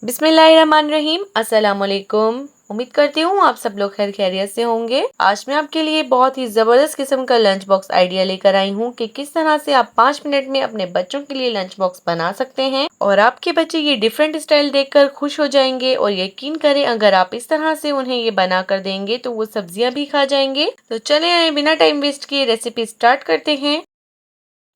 बिस्मिल्लाहिर्रहमानिर्रहीम। अस्सलामुअलैकुम। उम्मीद करती हूँ आप सब लोग खैर खैरियत से होंगे। आज मैं आपके लिए बहुत ही ज़बरदस्त किस्म का लंच बॉक्स आइडिया लेकर आई हूँ कि किस तरह से आप 5 मिनट में अपने बच्चों के लिए लंच बॉक्स बना सकते हैं और आपके बच्चे ये डिफरेंट स्टाइल देखकर खुश हो जाएंगे। और यकीन करें, अगर आप इस तरह से उन्हें ये बना कर देंगे तो वो सब्जियां भी खा जाएंगे। तो चले आए बिना टाइम वेस्ट किए रेसिपी स्टार्ट करते हैं।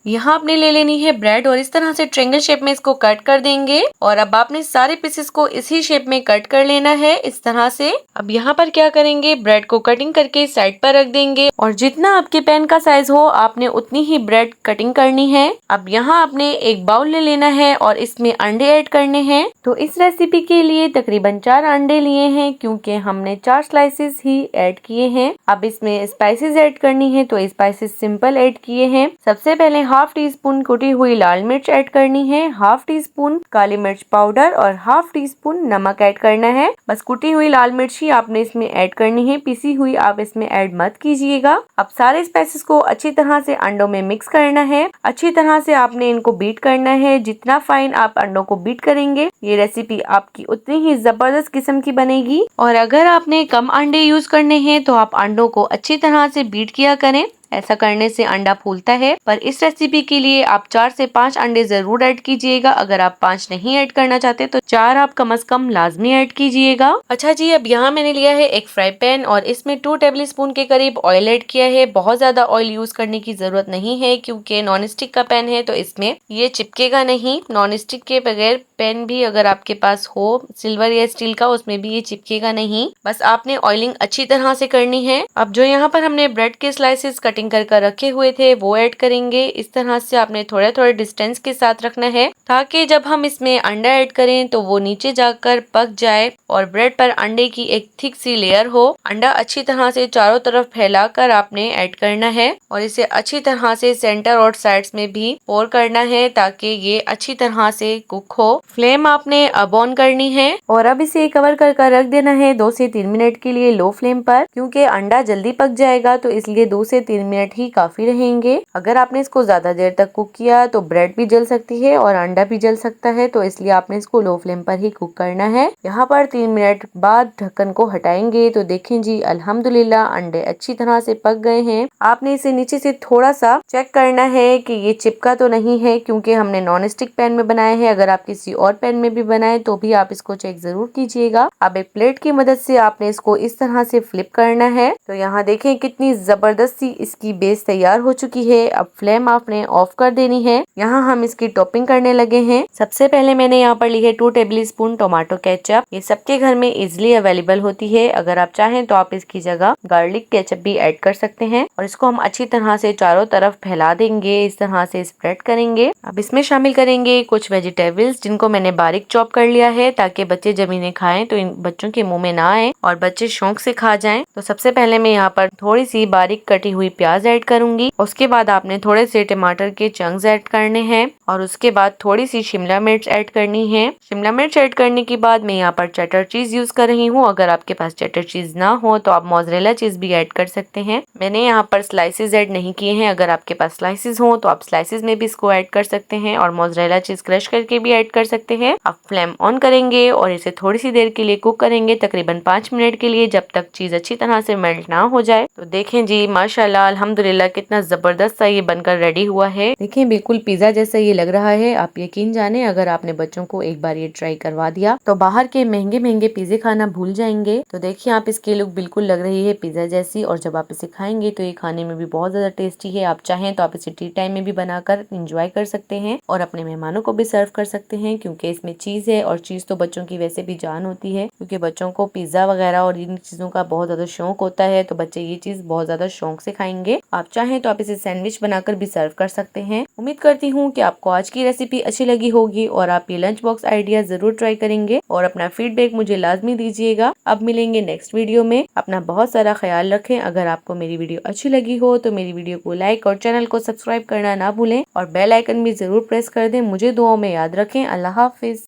यहाँ आपने ले लेनी है ब्रेड और इस तरह से ट्रायंगल शेप में इसको कट कर देंगे। और अब आपने सारे पीसेस को इसी शेप में कट कर लेना है इस तरह से। अब यहाँ पर क्या करेंगे, ब्रेड को कटिंग करके साइड पर रख देंगे और जितना आपके पैन का साइज हो आपने उतनी ही ब्रेड कटिंग करनी है। अब यहाँ आपने एक बाउल ले लेना है और इसमें अंडे ऐड करने हैं। तो इस रेसिपी के लिए तकरीबन 4 अंडे लिए हैं क्योंकि हमने 4 स्लाइसेस ही ऐड किए हैं। अब इसमें स्पाइसेस ऐड करनी है तो स्पाइसेस सिंपल ऐड किए हैं। सबसे पहले हाफ टी स्पून कुटी हुई लाल मिर्च ऐड करनी है, हाफ टी स्पून काली मिर्च पाउडर और हाफ टी स्पून नमक ऐड करना है। बस कुटी हुई लाल मिर्च ही आपने इसमें ऐड करनी है, पीसी हुई आप इसमें ऐड मत कीजिएगा। अब सारे स्पाइसेस को अच्छी तरह से अंडों में मिक्स करना है। अच्छी तरह से आपने इनको बीट करना है। जितना फाइन आप अंडों को बीट करेंगे ये रेसिपी आपकी उतनी ही जबरदस्त किस्म की बनेगी। और अगर आपने कम अंडे यूज करने हैं तो आप अंडों को अच्छी तरह से बीट किया करें। ऐसा करने से अंडा फूलता है। पर इस रेसिपी के लिए आप 4 से 5 अंडे जरूर ऐड कीजिएगा। अगर आप 5 नहीं ऐड करना चाहते तो 4 आप कम से कम लाजमी ऐड कीजिएगा। अच्छा जी, अब यहाँ मैंने लिया है एक फ्राई पैन और इसमें 2 टेबल स्पून के करीब ऑयल ऐड किया है। बहुत ज्यादा ऑयल यूज करने की जरूरत नहीं है क्योंकि नॉन स्टिक का पैन है तो इसमें ये चिपकेगा नहीं। नॉन स्टिक के बगैर पैन भी अगर आपके पास हो सिल्वर या स्टील का, उसमें भी ये चिपकेगा नहीं। बस आपने ऑयलिंग अच्छी तरह से करनी है। अब जो यहाँ पर हमने ब्रेड के स्लाइसेस कटिंग कर रखे हुए थे वो ऐड करेंगे। इस तरह से आपने थोड़े थोड़े डिस्टेंस के साथ रखना है ताकि जब हम इसमें अंडा ऐड करें तो वो नीचे जाकर पक जाए और ब्रेड पर अंडे की एक थिक सी लेयर हो। अंडा अच्छी तरह से चारों तरफ फैलाकर आपने ऐड करना है और इसे अच्छी तरह से सेंटर और साइड्स में भी पोर करना है ताकि ये अच्छी तरह से कुक हो। फ्लेम आपने अब ऑन करनी है और अब इसे कवर कर रख देना है 2 से 3 मिनट के लिए लो फ्लेम पर, क्योंकि अंडा जल्दी पक जाएगा तो इसलिए 2 से 3 मिनट ही काफी रहेंगे। अगर आपने इसको ज्यादा देर तक कुक किया तो ब्रेड भी जल सकती है और अंडा भी जल सकता है, तो इसलिए आपने इसको लो फ्लेम पर ही कुक करना है। यहाँ पर 3 मिनट बाद ढक्कन को हटाएंगे तो देखें जी अल्हम्दुलिल्लाह अंडे अच्छी तरह से पक गए हैं। आपने इसे नीचे से थोड़ा सा चेक करना है कि ये चिपका तो नहीं है क्योंकि हमने नॉन स्टिक पैन में बनाया है। अगर आप किसी और पैन में भी बनाए तो भी आप इसको चेक जरूर कीजिएगा। अब एक प्लेट की मदद से आपने इसको इस तरह से फ्लिप करना है। तो यहाँ देखें कितनी जबरदस्त सी इसकी बेस तैयार हो चुकी है। अब फ्लेम आपने ऑफ कर देनी है। यहाँ हम इसकी टॉपिंग करने लगे हैं। सबसे पहले मैंने यहाँ पर ली है 2 टेबल स्पून टोमेटो केचप। ये सबके घर में इजिली अवेलेबल होती है। अगर आप चाहें तो आप इसकी जगह गार्लिक केचप भी ऐड कर सकते हैं और इसको हम अच्छी तरह से चारों तरफ फैला देंगे, इस तरह से स्प्रेड करेंगे। अब इसमें शामिल करेंगे कुछ वेजिटेबल्स जिनको मैंने बारीक चॉप कर लिया है ताकि बच्चे जब इन्हें खाएं तो इन बच्चों के मुंह में ना आए और बच्चे शौक से खा जाएं। तो सबसे पहले मैं यहाँ पर थोड़ी सी बारीक कटी हुई प्याज ऐड करूंगी। उसके बाद आपने थोड़े से टमाटर के चंक्स ऐड करने हैं और उसके बाद थोड़ी सी शिमला मिर्च ऐड करनी है। शिमला मिर्च ऐड करने के बाद मैं यहाँ पर चटर चीज यूज कर रही हूँ। अगर आपके पास चटर चीज ना हो तो आप मोज़रेला चीज भी ऐड कर सकते हैं। मैंने यहाँ पर स्लाइसेस ऐड नहीं किए हैं। अगर आपके पास स्लाइसेस हो तो आप स्लाइसेस में भी इसको ऐड कर सकते हैं और मोज़रेला चीज क्रश करके भी ऐड कर सकते हैं। आप फ्लेम ऑन करेंगे और इसे थोड़ी सी देर के लिए कुक करेंगे, तकरीबन 5 मिनट के लिए, जब तक चीज अच्छी तरह से मेल्ट ना हो जाए। तो देखें जी माशाल्लाह अल्हम्दुलिल्लाह कितना जबरदस्त सा ये बनकर रेडी हुआ है। देखें बिल्कुल पिज्जा जैसा ये लग रहा है। आप यकीन जाने अगर आपने बच्चों को एक बार ये ट्राई करवा दिया तो बाहर के महंगे महंगे पिज्जे खाना भूल जाएंगे। तो देखिए आप इसकी लुक बिल्कुल लग रही है पिज्जा जैसी और जब आप इसे खाएंगे तो ये खाने में भी बहुत ज्यादा टेस्टी है। आप चाहें तो आप इसे टी टाइम में भी बनाकर इंजॉय कर सकते हैं और अपने मेहमानों को भी सर्व कर सकते हैं क्योंकि इसमें चीज है और चीज तो बच्चों की वैसे भी जान होती है क्योंकि बच्चों को पिज्जा वगैरह और इन चीजों का बहुत ज्यादा शौक होता है। तो बच्चे ये चीज बहुत ज्यादा शौक से खाएंगे। आप चाहें तो आप इसे सैंडविच बनाकर भी सर्व कर सकते हैं। उम्मीद करती हूँ कि आपको आज की रेसिपी अच्छी लगी होगी और आप ये लंच बॉक्स आइडिया जरूर ट्राई करेंगे और अपना फीडबैक मुझे लाजमी दीजिएगा। अब मिलेंगे नेक्स्ट वीडियो में। अपना बहुत सारा ख्याल रखें। अगर आपको मेरी वीडियो अच्छी लगी हो तो मेरी वीडियो को लाइक और चैनल को सब्सक्राइब करना ना भूलें और बेल आइकन भी जरूर प्रेस कर दें। मुझे दुआओं में याद रखें। अल्लाह हाफिज।